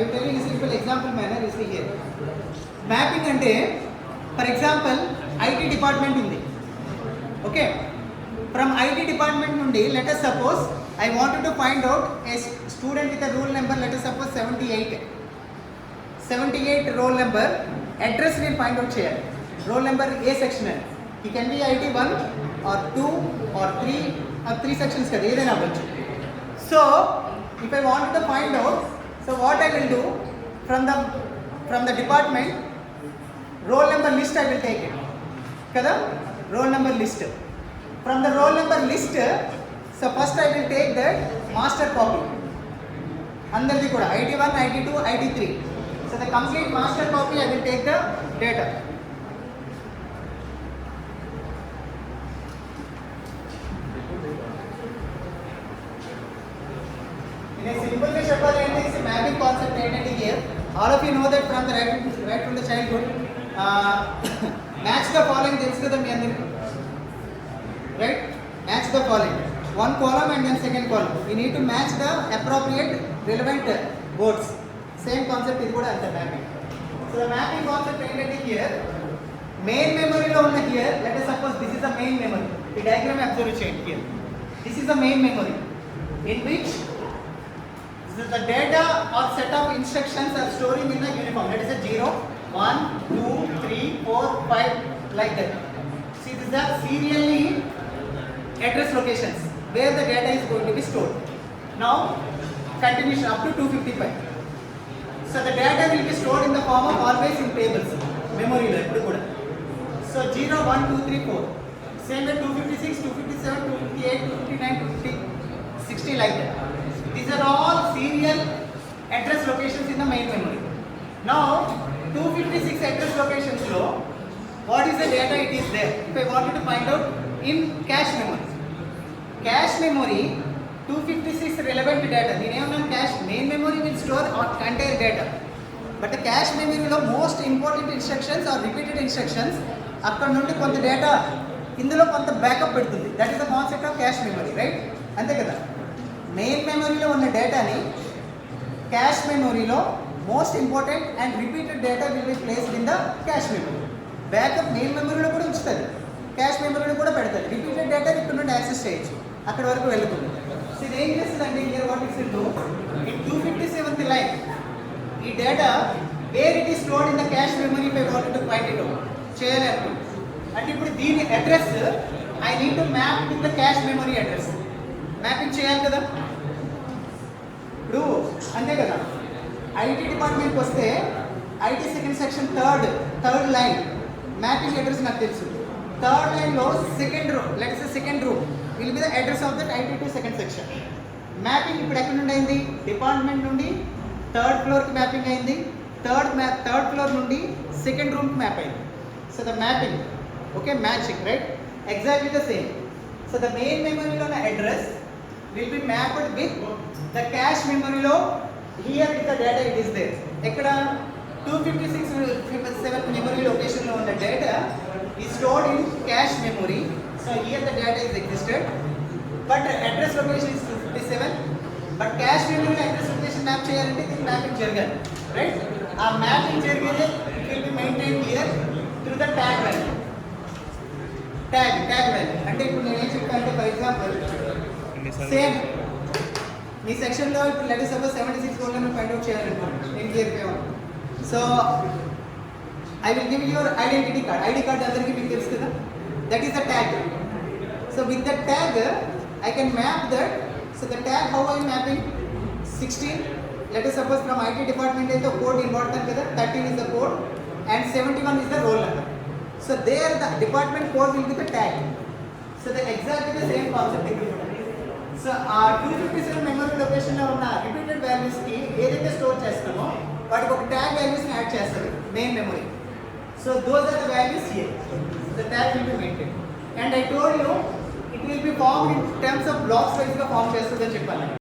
will tell you in simple example manner. You see here. Mapping ante, for example, IT department undi. Okay. From IT department nundi, let us suppose I wanted to find out a student with a roll number. Let us suppose 78. 78 roll number. Address will find out here. Roll number A sectional. He can be IT 1 or 2 or 3 or 3 sections kada edaina avvachu. So if I wanted to find out, so what I will do, from the department roll number list I will take it kada, roll number list. From the roll number list, so first I will take that master copy andardi kuda IT1 IT2 IT3. So the complete master copy I will take the data. In a simple way చెప్పాలంటే it's a mapping concept ఏంటంటే here all of you know that from the right from the childhood match the following తెలుసు కదా మీ అందరికీ, right? Match the following, one column and then second column we need to match the appropriate relevant words. Same concept ఇది కూడా అంతే mapping. So the mapping concept ఏంటంటే here main memory లో ఉన్న here let us suppose this is the main memory. The diagram observe చేయండి here. This is the main memory in which the data or set of instructions are storing in the uniform. Let us say 0, 1, 2, 3, 4, 5 like that. See, these are serially address locations where the data is going to be stored. Now continuation up to 255. So the data will be stored in the form of always in tables, memory lo eppudu kuda. So 0, 1, 2, 3, 4. Same way 256, 257, 258, 259, 250, 60 like that. These are all serial address locations in the main memory. Now 256 address locations lo what is the data it is there. If I wanted to find out in cache memory, cache memory 256 relevant data. Name cache main memory will store entire data, but the cache memory lo most important instructions or repeated instructions అక్కడ నుండి కొంత data ఇందులో కొంత backup పెడుతుంది. That is the concept of cash memory, right? అంతే కదా. Main మెమరీలో ఉన్న డేటాని క్యాష్ మెమరీలో most important and repeated data will be placed in the cache memory. Backup main మెమరీలో కూడా ఉంచుతుంది, క్యాష్ మెమరీలో కూడా పెడతారు. రిపీటెడ్ డేటా ఇక్కడ నుండి యాక్సెస్ చేయొచ్చు, అక్కడ వరకు వెళ్తుంది. సో ఇది ఏం చేస్తుందండి here what is it do, ఈ 257th లైన్ ఈ data where it is stored in the cache memory by wanted to find it out చేయలేదు. అంటే ఇప్పుడు దీని address I need to map with the cache memory address. Mapping చేయాలి కదా ఇప్పుడు, అంతే కదా. ఐటీ డిపార్ట్మెంట్కి వస్తే IT second section third line mapping address నాకు తెలుసు. థర్డ్ లైన్లో second row, let's say second row will be the address of that IT to second section. Mapping ఇప్పుడు ఎక్కడ నుండి అయింది, డిపార్ట్మెంట్ నుండి థర్డ్ ఫ్లోర్కి మ్యాపింగ్ అయింది, థర్డ్ ఫ్లోర్ నుండి సెకండ్ రూమ్కి మ్యాప్ అయింది. So the mapping, okay, matching, right? Exactly the same. So the main memory lo na address will be mapped with the cache memory lo. Here with the data it is there. Ekkada 256 memory location lo unna data is stored in cache memory. So here the data is existed, but address location is 257. But cache memory lo address location map cheyalante this mapping jaragali, right? Aa mapping jarigade it will be maintained here through the tag value. Tag value అంటే ఇప్పుడు నేను ఏం చెప్పానంటే for example same మీ సెక్షన్లో ఇప్పుడు let us suppose 76 roll number find out చేయాలనుకోండి, నేను చెప్పాను. So I will give your identity card. ID card అందరికీ మీకు తెలుసు కదా, that is the tag. So with the tag I can map that. So the tag how I mapping 16 let us suppose from IT department అయితే code ఇన్వాడతాను కదా, 13 is the code and 71 is the roll number. So there the department code will be the tag. So the exactly the same concept executed. So 257 memory location లో ఉన్న repeated values కి ఏదైతే store చేస్తామో వాటికి ఒక tag values ని add చేస్తారు main memory. So those are the values here. The tag will be maintained. And I told you it will be formed in terms of blocks wise గా form చేస్తుందని చెప్పాను.